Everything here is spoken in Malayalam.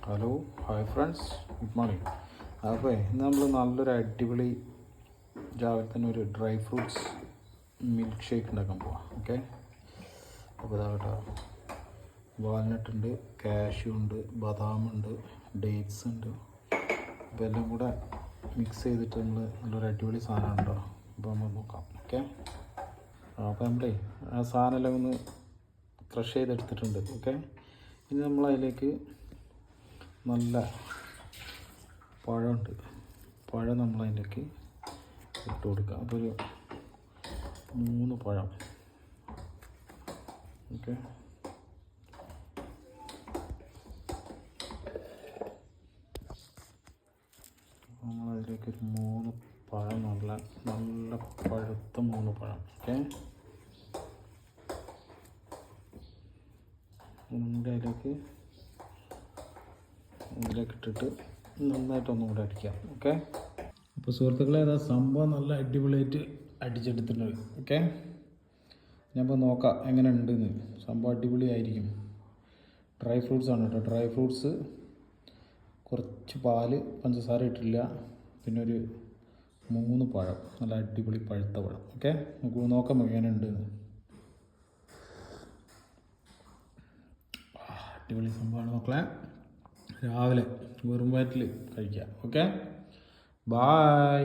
Hello hi friends, good morning. അപ്പോൾ ഇന്ന് നമ്മൾ നല്ലൊരു അടിപൊളി രാവിലെ തന്നെ ഒരു ഡ്രൈ ഫ്രൂട്ട്സ് മിൽക്ക് ഷേക്ക് ഉണ്ടാക്കാൻ പോവാം. ഓക്കെ, അപ്പോൾ ഇതാകട്ടോ, വാൽനട്ട് ഉണ്ട്, കാഷ്യൂ ഉണ്ട്, ബദാമുണ്ട്, ഡേറ്റ്സ് ഉണ്ട്. അപ്പോൾ എല്ലാം കൂടെ മിക്സ് ചെയ്തിട്ട് നമ്മൾ നല്ലൊരു അടിപൊളി സാധനം ഉണ്ടോ. അപ്പോൾ നമ്മൾ നോക്കാം. ഓക്കെ, അപ്പോൾ നമ്മളേ ആ സാധനം എല്ലാം ഒന്ന് ക്രഷ് ചെയ്തെടുത്തിട്ടുണ്ട്. ഓക്കെ, ഇനി നമ്മളതിലേക്ക് നല്ല പഴമുണ്ട്, പഴം നമ്മളതിലേക്ക് ഇട്ട് കൊടുക്കുക. അപ്പോൾ ഒരു 3 പഴം. ഓക്കെ, നമ്മളതിലേക്ക് ഒരു 3 പഴം, നല്ല നല്ല പഴുത്ത 3 പഴം. ഓക്കെ, നമ്മുടെ ഇതിലേക്ക് ഇട്ടിട്ട് നന്നായിട്ടൊന്നും കൂടെ അടിക്കാം. ഓക്കെ, അപ്പോൾ സുഹൃത്തുക്കളെ, അതാ സംഭവം നല്ല അടിപൊളിയായിട്ട് അടിച്ചെടുത്തിട്ടുണ്ട്. ഓക്കെ, ഞാനിപ്പോൾ നോക്കാം എങ്ങനെ ഉണ്ടെന്ന്. സംഭവം അടിപൊളിയായിരിക്കും. ഡ്രൈ ഫ്രൂട്ട്സ് ആണ് കേട്ടോ. ഡ്രൈ ഫ്രൂട്ട്സ്, കുറച്ച് പാല്, പഞ്ചസാര ഇട്ടില്ല, പിന്നെ ഒരു 3 പഴം, നല്ല അടിപൊളി പഴുത്ത പഴം. ഓക്കെ, നമുക്ക് നോക്കാം എങ്ങനെ ഉണ്ടെന്ന്. അടിപൊളി സംഭവമാണ് മക്കളെ. രാവിലെ വെറും വയറ്റിൽ കഴിക്കാം. Okay, bye.